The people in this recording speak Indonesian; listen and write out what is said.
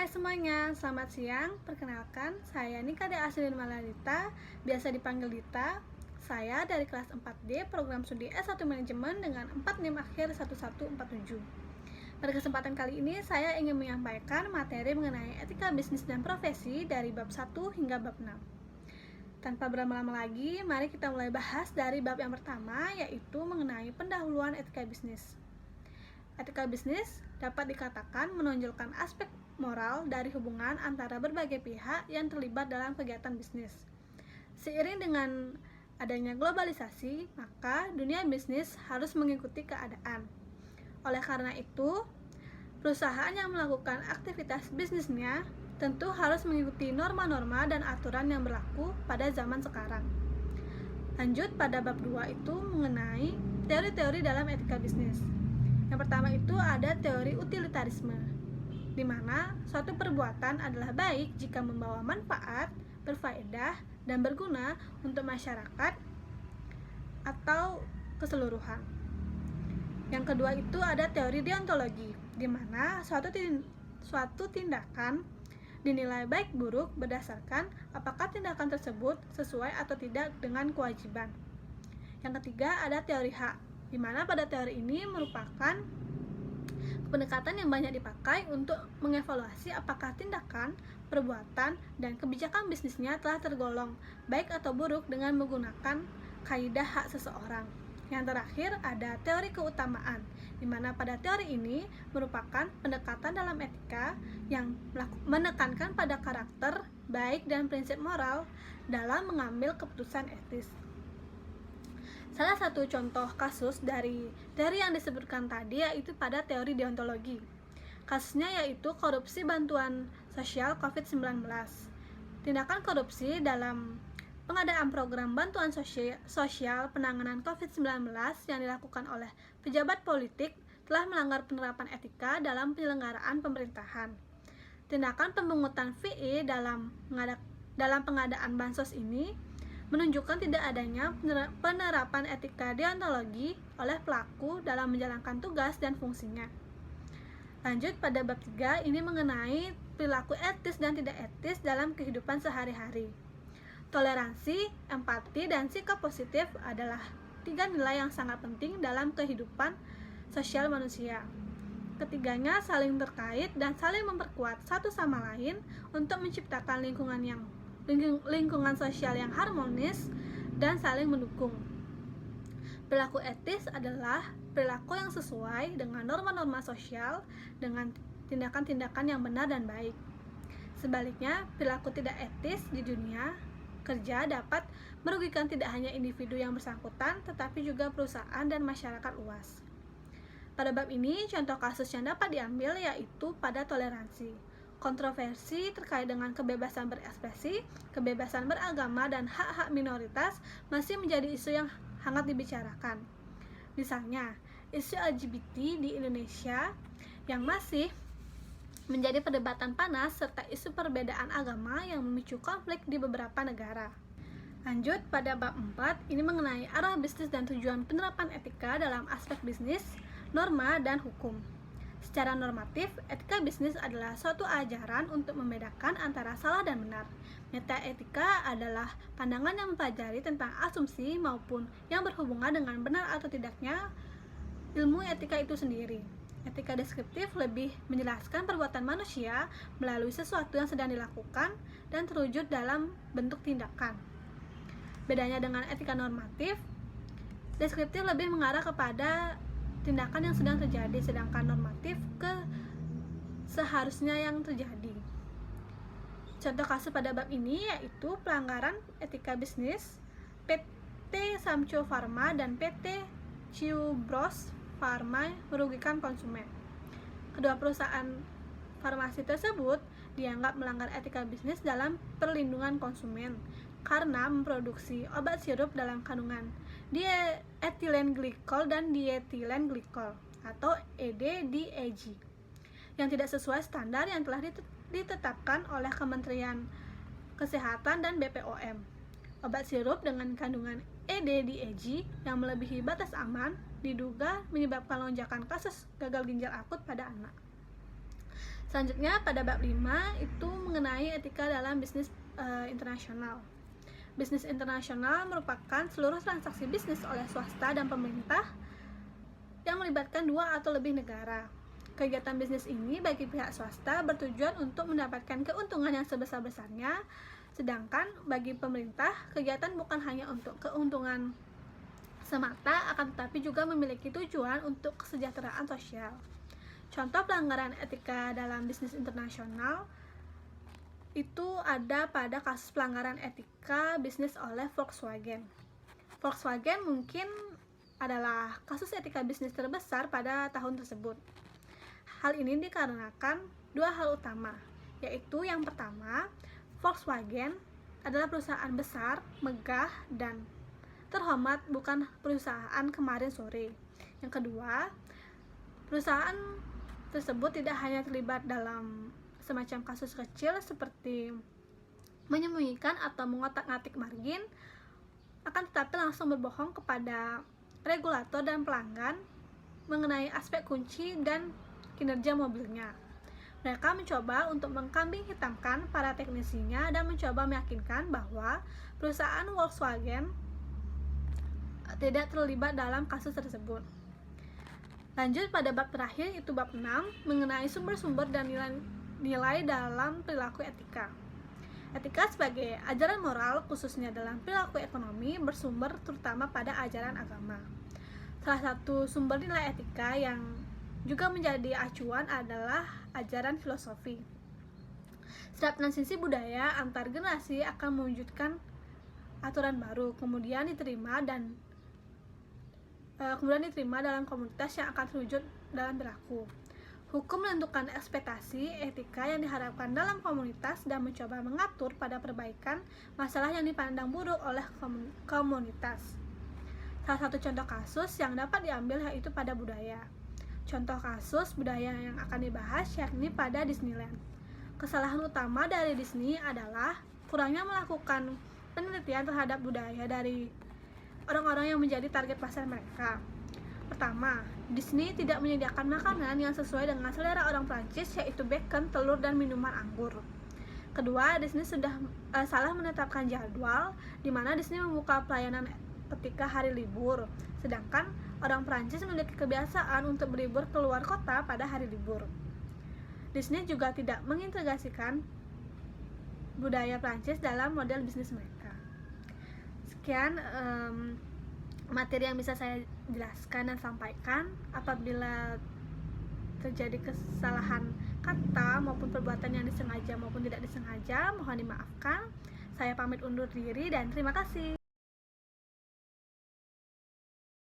Hai semuanya, selamat siang. Perkenalkan, saya Nikade Aslin Malarita, biasa dipanggil Dita. Saya dari kelas 4D program studi S1 Manajemen dengan 4 NIM akhir 1147. Pada kesempatan kali ini, saya ingin menyampaikan materi mengenai etika bisnis dan profesi dari bab 1 hingga bab 6. Tanpa berlama-lama lagi, mari kita mulai bahas dari bab yang pertama, yaitu mengenai pendahuluan etika bisnis. Etika bisnis dapat dikatakan menonjolkan aspek moral dari hubungan antara berbagai pihak yang terlibat dalam kegiatan bisnis. Seiring dengan adanya globalisasi, maka dunia bisnis harus mengikuti keadaan. Oleh karena itu, perusahaan yang melakukan aktivitas bisnisnya tentu harus mengikuti norma-norma dan aturan yang berlaku pada zaman sekarang. Lanjut pada bab 2 itu mengenai teori-teori dalam etika bisnis. Yang pertama itu ada teori utilitarisme, di mana suatu perbuatan adalah baik jika membawa manfaat, berfaedah, dan berguna untuk masyarakat atau keseluruhan. Yang kedua itu ada teori deontologi, di mana suatu tindakan dinilai baik buruk berdasarkan apakah tindakan tersebut sesuai atau tidak dengan kewajiban. Yang ketiga ada teori hak, di mana pada teori ini merupakan pendekatan yang banyak dipakai untuk mengevaluasi apakah tindakan, perbuatan, dan kebijakan bisnisnya telah tergolong baik atau buruk dengan menggunakan kaidah hak seseorang. Yang terakhir ada teori keutamaan, di mana pada teori ini merupakan pendekatan dalam etika yang menekankan pada karakter baik dan prinsip moral dalam mengambil keputusan etis. Salah satu contoh kasus dari yang disebutkan tadi yaitu pada teori deontologi. Kasusnya yaitu korupsi bantuan sosial COVID-19. Tindakan korupsi dalam pengadaan program bantuan sosial penanganan COVID-19 yang dilakukan oleh pejabat politik telah melanggar penerapan etika dalam penyelenggaraan pemerintahan. Tindakan pemungutan fee dalam pengadaan bansos ini menunjukkan tidak adanya penerapan etika deontologi oleh pelaku dalam menjalankan tugas dan fungsinya. Lanjut pada bab 3, ini mengenai perilaku etis dan tidak etis dalam kehidupan sehari-hari. Toleransi, empati, dan sikap positif adalah 3 nilai yang sangat penting dalam kehidupan sosial manusia. Ketiganya saling terkait dan saling memperkuat satu sama lain untuk menciptakan lingkungan sosial yang harmonis dan saling mendukung. Perilaku etis adalah perilaku yang sesuai dengan norma-norma sosial dengan tindakan-tindakan yang benar dan baik. Sebaliknya, perilaku tidak etis di dunia kerja dapat merugikan tidak hanya individu yang bersangkutan, tetapi juga perusahaan dan masyarakat luas. Pada bab ini, contoh kasus yang dapat diambil yaitu pada toleransi. Kontroversi terkait dengan kebebasan berekspresi, kebebasan beragama, dan hak-hak minoritas masih menjadi isu yang hangat dibicarakan. Misalnya, isu LGBT di Indonesia yang masih menjadi perdebatan panas serta isu perbedaan agama yang memicu konflik di beberapa negara. Lanjut pada bab 4, ini mengenai arah bisnis dan tujuan penerapan etika dalam aspek bisnis, norma, dan hukum. Secara normatif, etika bisnis adalah suatu ajaran untuk membedakan antara salah dan benar. Metaetika adalah pandangan yang mempelajari tentang asumsi maupun yang berhubungan dengan benar atau tidaknya ilmu etika itu sendiri. Etika deskriptif lebih menjelaskan perbuatan manusia melalui sesuatu yang sedang dilakukan dan terwujud dalam bentuk tindakan. Bedanya dengan etika normatif, deskriptif lebih mengarah kepada tindakan yang sedang terjadi, sedangkan normatif ke seharusnya yang terjadi. Contoh kasus pada bab ini yaitu pelanggaran etika bisnis PT Samco Pharma dan PT Ciubros Pharma merugikan konsumen. Kedua perusahaan farmasi tersebut dianggap melanggar etika bisnis dalam perlindungan konsumen karena memproduksi obat sirup dalam kandungan diethylene glycol dan diethylene glycol atau ED/DEG yang tidak sesuai standar yang telah ditetapkan oleh Kementerian Kesehatan dan BPOM. Obat sirup dengan kandungan ED/DEG yang melebihi batas aman diduga menyebabkan lonjakan kasus gagal ginjal akut pada anak. Selanjutnya pada bab 5 itu mengenai etika dalam bisnis internasional. Bisnis internasional merupakan seluruh transaksi bisnis oleh swasta dan pemerintah yang melibatkan 2 atau lebih negara. Kegiatan bisnis ini bagi pihak swasta bertujuan untuk mendapatkan keuntungan yang sebesar-besarnya, sedangkan bagi pemerintah kegiatan bukan hanya untuk keuntungan semata, akan tetapi juga memiliki tujuan untuk kesejahteraan sosial. Contoh pelanggaran etika dalam bisnis internasional itu ada pada kasus pelanggaran etika bisnis oleh Volkswagen. Volkswagen mungkin adalah kasus etika bisnis terbesar pada tahun tersebut. Hal ini dikarenakan 2 hal utama, yaitu yang pertama, Volkswagen adalah perusahaan besar, megah, dan terhormat, bukan perusahaan kemarin sore. Yang kedua, perusahaan tersebut tidak hanya terlibat dalam semacam kasus kecil seperti menyembunyikan atau mengotak-ngatik margin, akan tetapi langsung berbohong kepada regulator dan pelanggan mengenai aspek kunci dan kinerja mobilnya. Mereka mencoba untuk mengkambing hitamkan para teknisinya dan mencoba meyakinkan bahwa perusahaan Volkswagen tidak terlibat dalam kasus tersebut. Lanjut pada bab terakhir, itu bab 6 mengenai sumber-sumber dan nilai dalam perilaku etika. Etika sebagai ajaran moral, khususnya dalam perilaku ekonomi, bersumber terutama pada ajaran agama. Salah satu sumber nilai etika yang juga menjadi acuan adalah ajaran filosofi. Setiap transisi budaya antar generasi akan mewujudkan aturan baru, kemudian diterima dalam komunitas yang akan terwujud dalam perilaku. Hukum menentukan ekspektasi etika yang diharapkan dalam komunitas dan mencoba mengatur pada perbaikan masalah yang dipandang buruk oleh komunitas. Salah satu contoh kasus yang dapat diambil yaitu pada budaya. Contoh kasus budaya yang akan dibahas yakni pada Disneyland. Kesalahan utama dari Disney adalah kurangnya melakukan penelitian terhadap budaya dari orang-orang yang menjadi target pasar mereka. Pertama, Disney tidak menyediakan makanan yang sesuai dengan selera orang Prancis, yaitu bacon, telur, dan minuman anggur. Kedua, Disney sudah salah menetapkan jadwal di mana Disney membuka pelayanan ketika hari libur, sedangkan orang Prancis memiliki kebiasaan untuk berlibur keluar kota pada hari libur. Disney juga tidak mengintegrasikan budaya Prancis dalam model bisnis mereka. Sekian materi yang bisa saya jelaskan dan sampaikan. Apabila terjadi kesalahan kata maupun perbuatan yang disengaja maupun tidak disengaja, mohon dimaafkan. Saya pamit undur diri dan terima kasih.